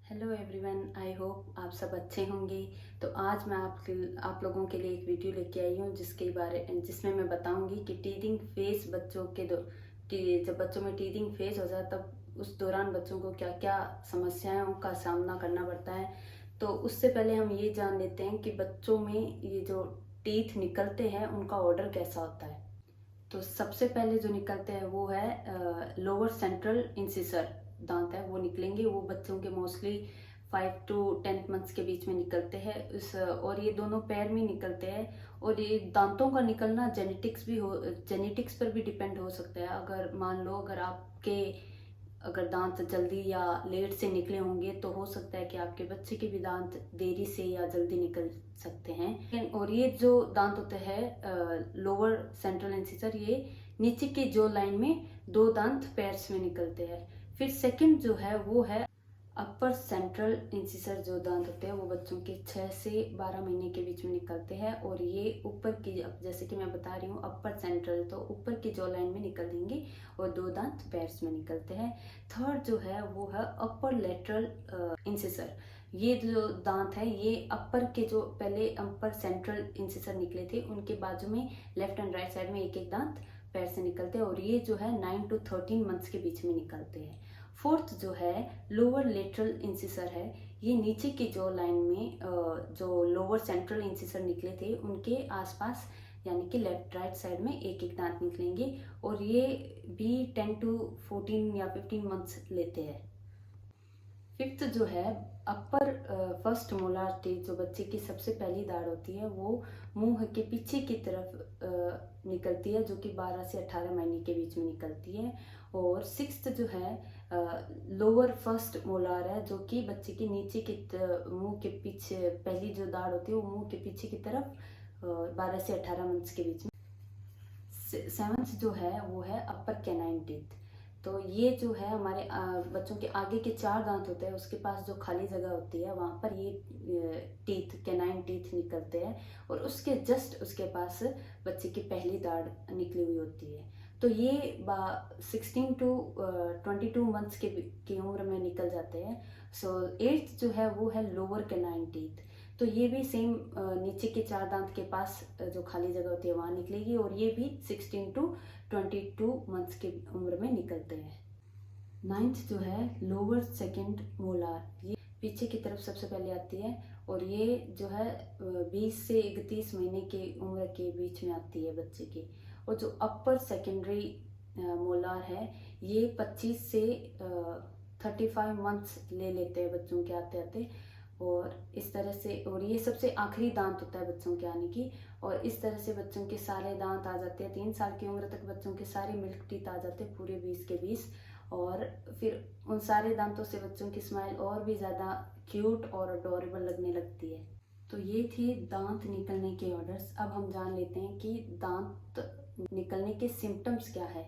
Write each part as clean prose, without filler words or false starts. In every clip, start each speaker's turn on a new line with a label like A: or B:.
A: Hello everyone, I hope आप सब अच्छे होंगे। तो आज मैं आप लोगों के लिए एक वीडियो लेके आई हूँ जिसमें मैं बताऊंगी कि टीथिंग फेज जब बच्चों में टीथिंग फेज हो जाए तब उस दौरान बच्चों को क्या क्या समस्याओं का सामना करना पड़ता है। तो उससे पहले हम ये जान लेते हैं कि बच्चों में ये जो टीथ निकलते हैं उनका ऑर्डर कैसा होता है। तो सबसे पहले जो निकलते हैं वो है लोअर सेंट्रल इंसिसर दांत है, वो निकलेंगे। वो बच्चों के मोस्टली 5 to 10 मंथ्स के बीच में निकलते हैं और ये दोनों पैर में निकलते हैं। और ये दांतों का निकलना जेनेटिक्स पर भी डिपेंड हो सकता है। अगर मान लो अगर दांत जल्दी या लेट से निकले होंगे तो हो सकता है कि आपके बच्चे के भी दांत देरी से या जल्दी निकल सकते हैं। और ये जो दांत होते हैं लोअर सेंट्रल इंसिसर, ये नीचे की जो लाइन में दो दांत पैर्स में निकलते हैं। फिर सेकंड जो है वो है अपर सेंट्रल इंसिसर। जो दांत होते हैं वो बच्चों के 6 से 12 महीने के बीच में निकलते हैं और ये ऊपर की, जैसे कि मैं बता रही हूँ अपर सेंट्रल, तो ऊपर की जॉ लाइन में निकल देंगे और दो दांत पैर्स में निकलते हैं। थर्ड जो है वो है अपर लेटरल इंसिसर। ये जो दांत है ये अपर के, जो पहले अपर सेंट्रल इंसिसर निकले थे उनके बाजू में लेफ्ट एंड राइट साइड में एक एक दांत पैर से निकलते हैं और ये जो है 9 to 13 मंथ्स के बीच में निकलते हैं। फोर्थ जो है लोअर लेटरल इंसिसर है। ये नीचे की जॉ लाइन में जो लोअर सेंट्रल इंसिसर निकले थे उनके आसपास, यानी कि लेफ्ट राइट साइड में एक एक दांत निकलेंगे और ये भी 10 to 14 या 15 मंथ्स लेते हैं। फिफ्थ जो है अपर फर्स्ट मोलार टीथ, जो बच्चे की सबसे पहली दाढ़ होती है, वो मुंह के पीछे की तरफ निकलती है, जो कि 12 से 18 महीने के बीच में निकलती है। और सिक्स्थ जो है लोअर फर्स्ट मोलार है, जो कि बच्चे के नीचे की मुंह के पीछे पहली जो दाढ़ होती है वो मुंह के पीछे की तरफ 12 से 18 मंथ्स के बीच में। सेवंथ जो है वो है अपर कैनाइन टीथ। तो ये जो है हमारे बच्चों के आगे के 4 दांत होते हैं, उसके पास जो खाली जगह होती है वहां पर ये टीथ, कैनाइन टीथ निकलते हैं और उसके जस्ट उसके पास बच्चे की पहली दाढ़ निकली हुई होती है। तो ये 16 to 22 मंथ्स की उम्र में निकल जाते हैं। सो एट्थ जो है वो है लोअर कैनाइन टीथ। तो ये भी सेम नीचे के 4 दांत के पास जो खाली जगह होती है वहां निकलेगी और ये भी 16 to 22 मंथ्स की उम्र में निकलते हैं। नाइन्थ जो है लोअर सेकंड मोलार, ये पीछे की तरफ सबसे पहले आती है और ये जो है 20 से 31 महीने की उम्र के बीच में आती है बच्चे की। और जो अपर सेकेंडरी मोलार है ये 25 से 35 मंथ्स ले लेते हैं बच्चों के आते आते। और इस तरह से, और ये सबसे आखिरी दांत होता है बच्चों के आने की। और इस तरह से बच्चों के सारे दांत आ जाते हैं। 3 साल की उम्र तक बच्चों के सारे मिल्क टीथ आ जाते हैं, पूरे 20 के 20। और फिर उन सारे दांतों से बच्चों की स्माइल और भी ज़्यादा क्यूट और अडोरेबल लगने लगती है। तो ये थी दांत निकलने के ऑर्डर्स। अब हम जान लेते हैं कि दांत निकलने के सिम्टम्स क्या है।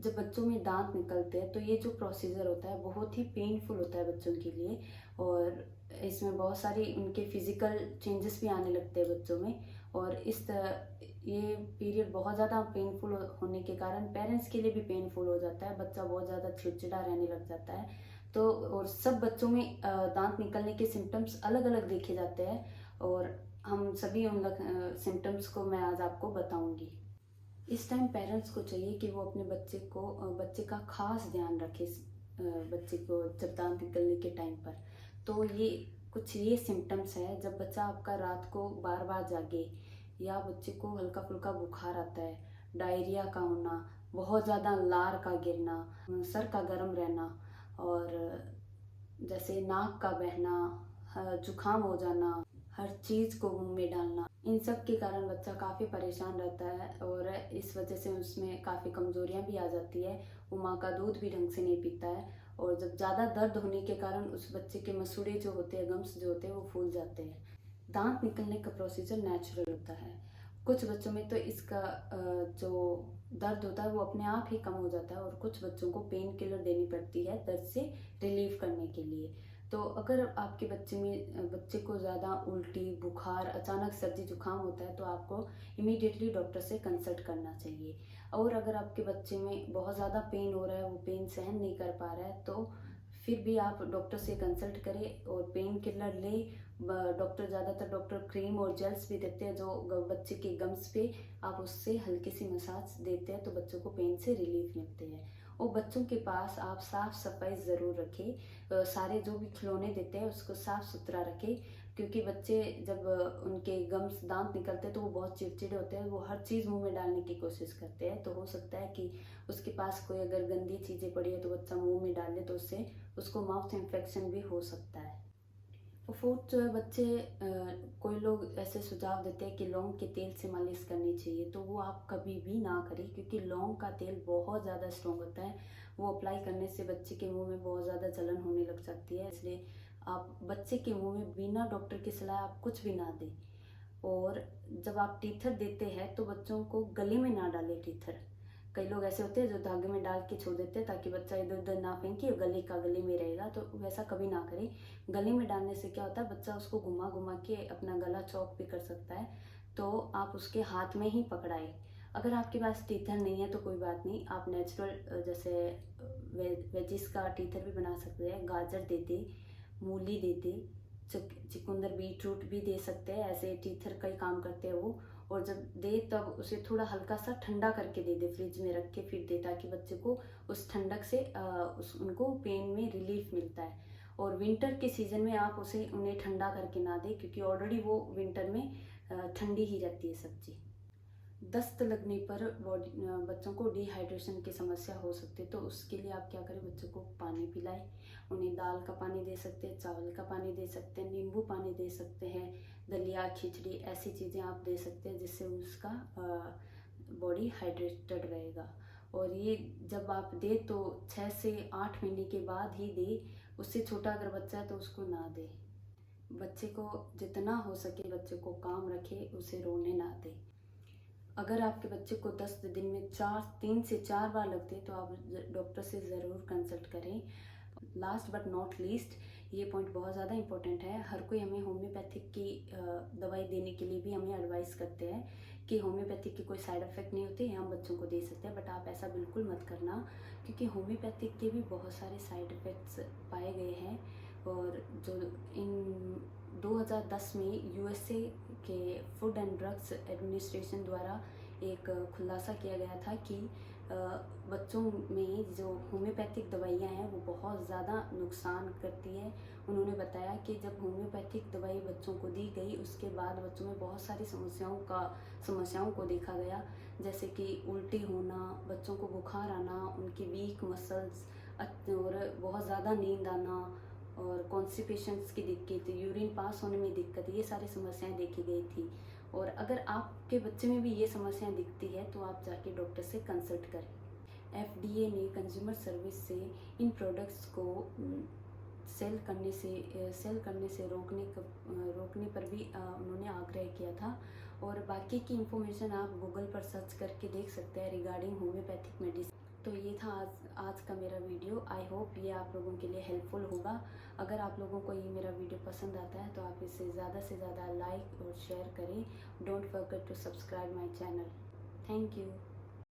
A: जब बच्चों में दांत निकलते हैं तो ये जो प्रोसीजर होता है बहुत ही पेनफुल होता है बच्चों के लिए और इसमें बहुत सारी उनके फिजिकल चेंजेस भी आने लगते हैं बच्चों में। और ये पीरियड बहुत ज़्यादा पेनफुल होने के कारण पेरेंट्स के लिए भी पेनफुल हो जाता है। बच्चा बहुत ज़्यादा चिड़चिड़ा रहने लग जाता है। तो और सब बच्चों में दांत निकलने के सिम्टम्स अलग अलग देखे जाते हैं और हम सभी उन सिम्टम्स को मैं आज आपको बताऊंगी। इस टाइम पेरेंट्स को चाहिए कि वो अपने बच्चे का खास ध्यान रखे। बच्चे को जब दांत निकलने के टाइम पर, तो ये सिम्टम्स है। जब बच्चा आपका रात को बार बार जागे या बच्चे को हल्का फुल्का बुखार आता है, डायरिया का होना, बहुत ज़्यादा लार का गिरना, सर का गर्म रहना और जैसे नाक का बहना, जुकाम हो जाना, हर चीज़ को मुंह में डालना, इन सब के कारण बच्चा काफ़ी परेशान रहता है और इस वजह से उसमें काफ़ी कमजोरियां भी आ जाती है। वो माँ का दूध भी ढंग से नहीं पीता है और जब ज़्यादा दर्द होने के कारण उस बच्चे के मसूड़े जो होते हैं, गम्स जो होते हैं, वो फूल जाते हैं। दांत निकलने का प्रोसीजर नेचुरल होता है। कुछ बच्चों में तो इसका जो दर्द होता है वो अपने आप ही कम हो जाता है और कुछ बच्चों को पेन किलर देनी पड़ती है दर्द से रिलीव करने के लिए। तो अगर आपके बच्चे को ज़्यादा उल्टी, बुखार, अचानक सर्दी जुकाम होता है तो आपको इमीडिएटली डॉक्टर से कंसल्ट करना चाहिए। और अगर आपके बच्चे में बहुत ज़्यादा पेन हो रहा है, वो पेन सहन नहीं कर पा रहा है, तो फिर भी आप डॉक्टर से कंसल्ट करें और पेन किलर लें। ज़्यादातर डॉक्टर क्रीम और जेल्स भी देते हैं जो बच्चे के गम्स पे आप उससे हल्की सी मसाज देते हैं तो बच्चों को पेन से रिलीफ मिलती है। और बच्चों के पास आप साफ सफाई ज़रूर रखें। सारे जो भी खिलौने देते हैं उसको साफ सुथरा रखें, क्योंकि बच्चे जब उनके गम्स दांत निकलते हैं तो वो बहुत चिड़चिड़े होते हैं, वो हर चीज़ मुंह में डालने की कोशिश करते हैं। तो हो सकता है कि उसके पास कोई अगर गंदी चीज़ें पड़ी है तो बच्चा मुंह में डाल ले तो उससे उसको माउथ इन्फेक्शन भी हो सकता है। और फोर्थ जो है बच्चे कोई लोग ऐसे सुझाव देते हैं कि लौंग के तेल से मालिश करनी चाहिए, तो वो आप कभी भी ना करें, क्योंकि लौंग का तेल बहुत ज़्यादा स्ट्रॉन्ग होता है। वो अप्लाई करने से बच्चे के मुंह में बहुत ज़्यादा जलन होने लग जाती है, इसलिए आप बच्चे के मुंह में बिना डॉक्टर की सलाह आप कुछ भी ना दें। और जब आप टीथर देते हैं तो बच्चों को गले में ना डालें टीथर। कई लोग ऐसे होते हैं जो धागे में डाल के छोड़ देते हैं ताकि बच्चा इधर उधर ना फेंके, गले में रहेगा, तो वैसा कभी ना करें। गले में डालने से क्या होता है, बच्चा उसको घुमा घुमा के अपना गला चौक भी कर सकता है, तो आप उसके हाथ में ही पकड़ाए। अगर आपके पास टीथर नहीं है तो कोई बात नहीं, आप नेचुरल जैसे वेजिस का टीथर भी बना सकते हैं। गाजर दे दे, मूली दे दे, चुकंदर बीटरूट भी दे सकते हैं, ऐसे टीथर का ही काम करते हैं वो। और जब दे तब उसे थोड़ा हल्का सा ठंडा करके दे दे, फ्रिज में रख के फिर दे, ताकि बच्चे को उस ठंडक से उनको पेन में रिलीफ मिलता है। और विंटर के सीज़न में आप उन्हें ठंडा करके ना दें, क्योंकि ऑलरेडी वो विंटर में ठंडी ही रहती है सब्जी। दस्त लगने पर बच्चों को डिहाइड्रेशन की समस्या हो सकती है, तो उसके लिए आप क्या करें, बच्चों को पानी पिलाएं। उन्हें दाल का पानी दे सकते हैं, चावल का पानी दे सकते हैं, नींबू पानी दे सकते हैं, दलिया खिचड़ी ऐसी चीज़ें आप दे सकते हैं जिससे उसका बॉडी हाइड्रेटेड रहेगा। और ये जब आप दे तो 6 से 8 महीने के बाद ही दे, उससे छोटा अगर बच्चा है तो उसको ना दे। बच्चे को जितना हो सके बच्चे को काम रखे, उसे रोने ना दे। अगर आपके बच्चे को दस्त दिन में 3 से 4 बार लगते हैं तो आप डॉक्टर से ज़रूर कंसल्ट करें। लास्ट बट नॉट लीस्ट, ये पॉइंट बहुत ज़्यादा इंपॉर्टेंट है। हर कोई हमें होम्योपैथिक की दवाई देने के लिए भी हमें एडवाइस करते हैं कि होम्योपैथिक के कोई साइड इफ़ेक्ट नहीं होते, हम बच्चों को दे सकते हैं, बट आप ऐसा बिल्कुल मत करना, क्योंकि होम्योपैथिक के भी बहुत सारे साइड इफ़ेक्ट्स पाए गए हैं। और जो इन 2010 में यूएसए के फूड एंड ड्रग्स एडमिनिस्ट्रेशन द्वारा एक खुलासा किया गया था कि बच्चों में जो होम्योपैथिक दवाइयाँ हैं वो बहुत ज़्यादा नुकसान करती है। उन्होंने बताया कि जब होम्योपैथिक दवाई बच्चों को दी गई उसके बाद बच्चों में बहुत सारी समस्याओं को देखा गया, जैसे कि उल्टी होना, बच्चों को बुखार आना, उनकी वीक मसल्स और बहुत ज़्यादा नींद आना और कॉन्स्टिपेशंस की दिक्कत, यूरिन पास होने में दिक्कत, ये सारी समस्याएं देखी गई थी। और अगर आपके बच्चे में भी ये समस्याएं दिखती है तो आप जाके डॉक्टर से कंसल्ट करें। एफडीए ने कंज्यूमर सर्विस से इन प्रोडक्ट्स को सेल करने से रोकने पर भी उन्होंने आग्रह किया था। और बाकी की इन्फॉर्मेशन आप गूगल पर सर्च करके देख सकते हैं रिगार्डिंग होम्योपैथिक मेडिसिन। तो ये था आज का मेरा वीडियो। आई होप ये आप लोगों के लिए हेल्पफुल होगा। अगर आप लोगों को ये मेरा वीडियो पसंद आता है तो आप इसे ज़्यादा से ज़्यादा लाइक और शेयर करें। Don't forget to subscribe my channel. Thank you.